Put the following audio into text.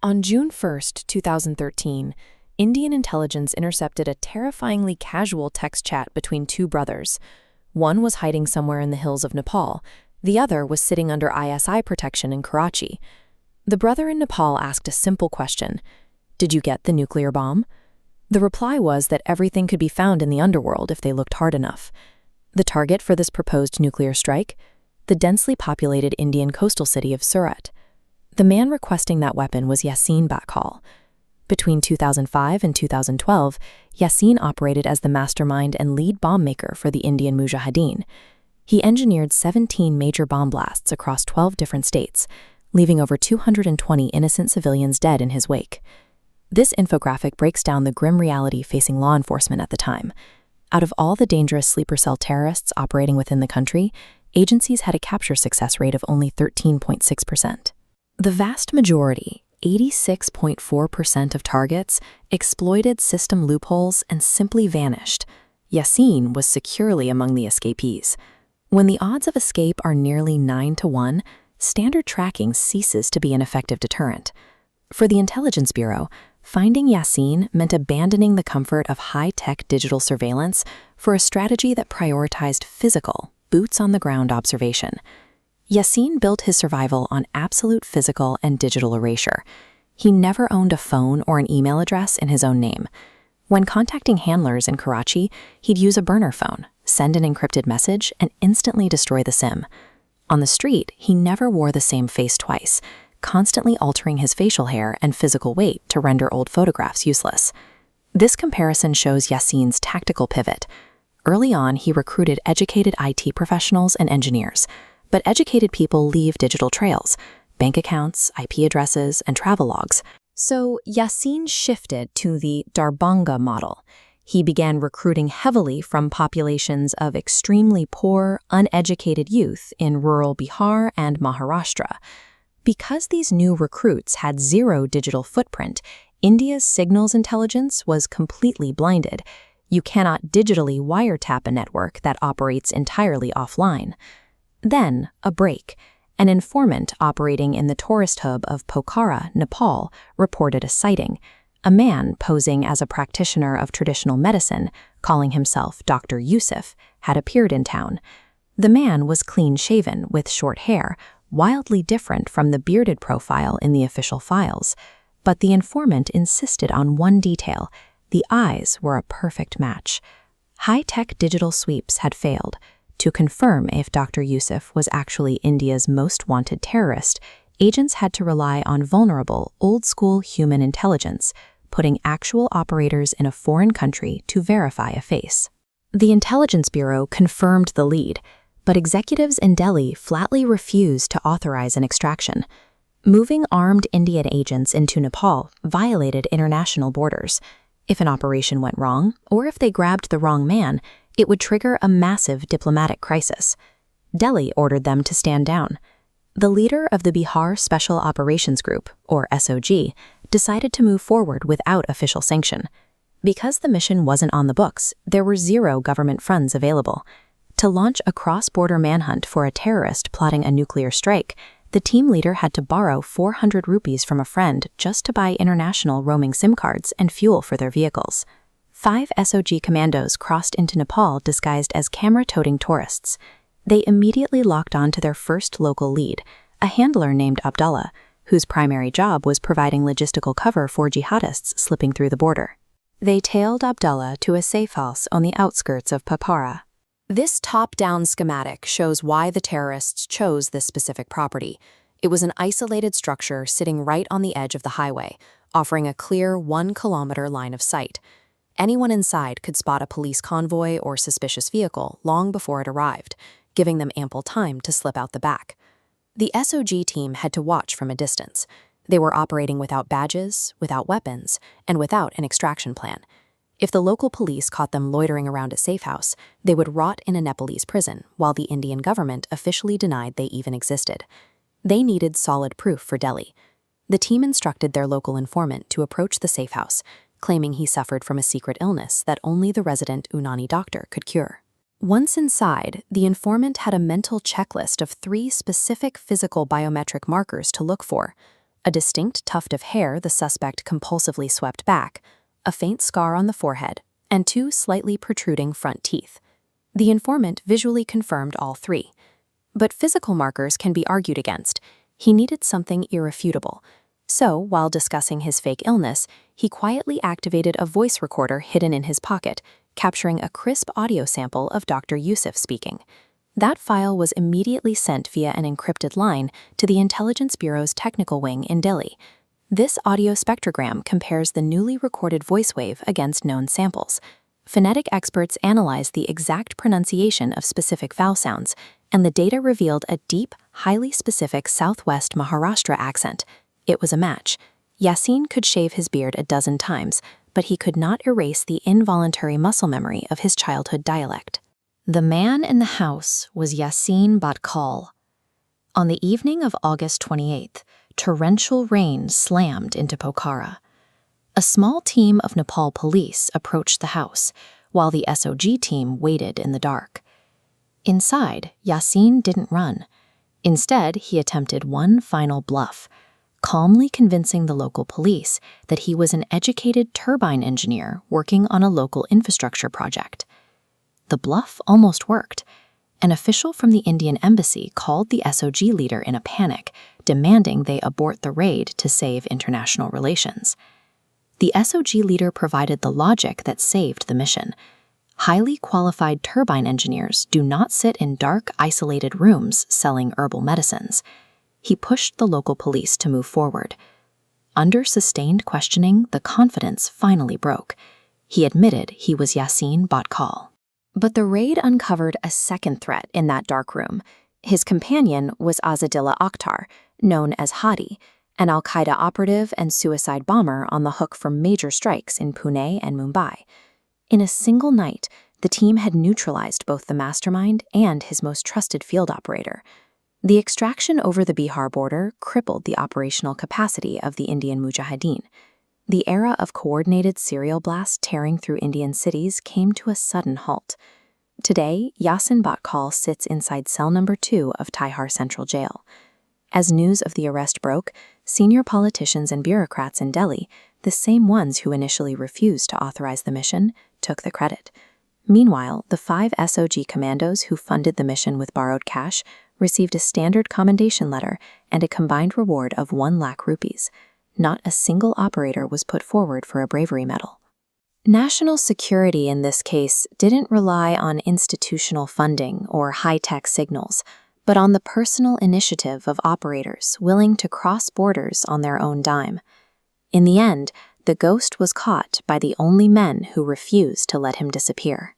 On June 1, 2013, Indian intelligence intercepted a terrifyingly casual text chat between two brothers. One was hiding somewhere in the hills of Nepal. The other was sitting under ISI protection in Karachi. The brother in Nepal asked a simple question: "Did you get the nuclear bomb?" The reply was that everything could be found in the underworld if they looked hard enough. The target for this proposed nuclear strike? The densely populated Indian coastal city of Surat. The man requesting that weapon was Yasin Bhatkal. Between 2005 and 2012, Yasin operated as the mastermind and lead bomb maker for the Indian Mujahideen. He engineered 17 major bomb blasts across 12 different states, leaving over 220 innocent civilians dead in his wake. This infographic breaks down the grim reality facing law enforcement at the time. Out of all the dangerous sleeper cell terrorists operating within the country, agencies had a capture success rate of only 13.6%. The vast majority, 86.4% of targets, exploited system loopholes and simply vanished. Yasin was securely among the escapees. When the odds of escape are nearly 9-to-1, standard tracking ceases to be an effective deterrent. For the Intelligence Bureau, finding Yasin meant abandoning the comfort of high-tech digital surveillance for a strategy that prioritized physical, boots-on-the-ground observation. Yasin built his survival on absolute physical and digital erasure. He never owned a phone or an email address in his own name. When contacting handlers in Karachi, he'd use a burner phone, send an encrypted message, and instantly destroy the SIM. On the street, he never wore the same face twice, constantly altering his facial hair and physical weight to render old photographs useless. This comparison shows Yasin's tactical pivot. Early on, he recruited educated IT professionals and engineers. But educated people leave digital trails, bank accounts, IP addresses, and travel logs. So Yasin shifted to the Darbhanga model. He began recruiting heavily from populations of extremely poor, uneducated youth in rural Bihar and Maharashtra. Because these new recruits had zero digital footprint, India's signals intelligence was completely blinded. You cannot digitally wiretap a network that operates entirely offline. Then, a break. An informant operating in the tourist hub of Pokhara, Nepal, reported a sighting. A man posing as a practitioner of traditional medicine, calling himself Dr. Yusuf, had appeared in town. The man was clean-shaven with short hair, wildly different from the bearded profile in the official files. But the informant insisted on one detail: the eyes were a perfect match. High-tech digital sweeps had failed. To confirm if Dr. Yusuf was actually India's most wanted terrorist, agents had to rely on vulnerable, old-school human intelligence, putting actual operators in a foreign country to verify a face. The Intelligence Bureau confirmed the lead, but executives in Delhi flatly refused to authorize an extraction. Moving armed Indian agents into Nepal violated international borders. If an operation went wrong, or if they grabbed the wrong man, it would trigger a massive diplomatic crisis. Delhi ordered them to stand down. The leader of the Bihar Special Operations Group, or SOG, decided to move forward without official sanction. Because the mission wasn't on the books, there were zero government funds available. To launch a cross-border manhunt for a terrorist plotting a nuclear strike, the team leader had to borrow 400 rupees from a friend just to buy international roaming SIM cards and fuel for their vehicles. 5 SOG commandos crossed into Nepal disguised as camera-toting tourists. They immediately locked on to their first local lead, a handler named Abdullah, whose primary job was providing logistical cover for jihadists slipping through the border. They tailed Abdullah to a safe house on the outskirts of Pokhara. This top-down schematic shows why the terrorists chose this specific property. It was an isolated structure sitting right on the edge of the highway, offering a clear 1-kilometer line of sight. Anyone inside could spot a police convoy or suspicious vehicle long before it arrived, giving them ample time to slip out the back. The SOG team had to watch from a distance. They were operating without badges, without weapons, and without an extraction plan. If the local police caught them loitering around a safe house, they would rot in a Nepalese prison, while the Indian government officially denied they even existed. They needed solid proof for Delhi. The team instructed their local informant to approach the safe house, claiming he suffered from a secret illness that only the resident Unani doctor could cure. Once inside, the informant had a mental checklist of 3 specific physical biometric markers to look for: a distinct tuft of hair the suspect compulsively swept back, a faint scar on the forehead, and 2 slightly protruding front teeth. The informant visually confirmed all 3. But physical markers can be argued against. He needed something irrefutable. So, while discussing his fake illness, he quietly activated a voice recorder hidden in his pocket, capturing a crisp audio sample of Dr. Yusuf speaking. That file was immediately sent via an encrypted line to the Intelligence Bureau's technical wing in Delhi. This audio spectrogram compares the newly recorded voice wave against known samples. Phonetic experts analyzed the exact pronunciation of specific vowel sounds, and the data revealed a deep, highly specific Southwest Maharashtra accent. It was a match. Yasin could shave his beard a dozen times, but he could not erase the involuntary muscle memory of his childhood dialect. The man in the house was Yasin Bhatkal. On the evening of August 28th, torrential rain slammed into Pokhara. A small team of Nepal police approached the house, while the SOG team waited in the dark. Inside, Yasin didn't run. Instead, he attempted one final bluff, calmly convincing the local police that he was an educated turbine engineer working on a local infrastructure project. The bluff almost worked. An official from the Indian embassy called the SOG leader in a panic, demanding they abort the raid to save international relations. The SOG leader provided the logic that saved the mission. Highly qualified turbine engineers do not sit in dark, isolated rooms selling herbal medicines. He pushed the local police to move forward. Under sustained questioning, the confidence finally broke. He admitted he was Yasin Bhatkal. But the raid uncovered a second threat in that dark room. His companion was Azadillah Akhtar, known as Hadi, an al-Qaeda operative and suicide bomber on the hook for major strikes in Pune and Mumbai. In a single night, the team had neutralized both the mastermind and his most trusted field operator. The extraction over the Bihar border crippled the operational capacity of the Indian Mujahideen. The era of coordinated serial blasts tearing through Indian cities came to a sudden halt. Today, Yasin Bhatkal sits inside cell number 2 of Tihar Central Jail. As news of the arrest broke, senior politicians and bureaucrats in Delhi, the same ones who initially refused to authorize the mission, took the credit. Meanwhile, the 5 SOG commandos who funded the mission with borrowed cash received a standard commendation letter and a combined reward of 1 lakh rupees. Not a single operator was put forward for a bravery medal. National security in this case didn't rely on institutional funding or high-tech signals, but on the personal initiative of operators willing to cross borders on their own dime. In the end, the ghost was caught by the only men who refused to let him disappear.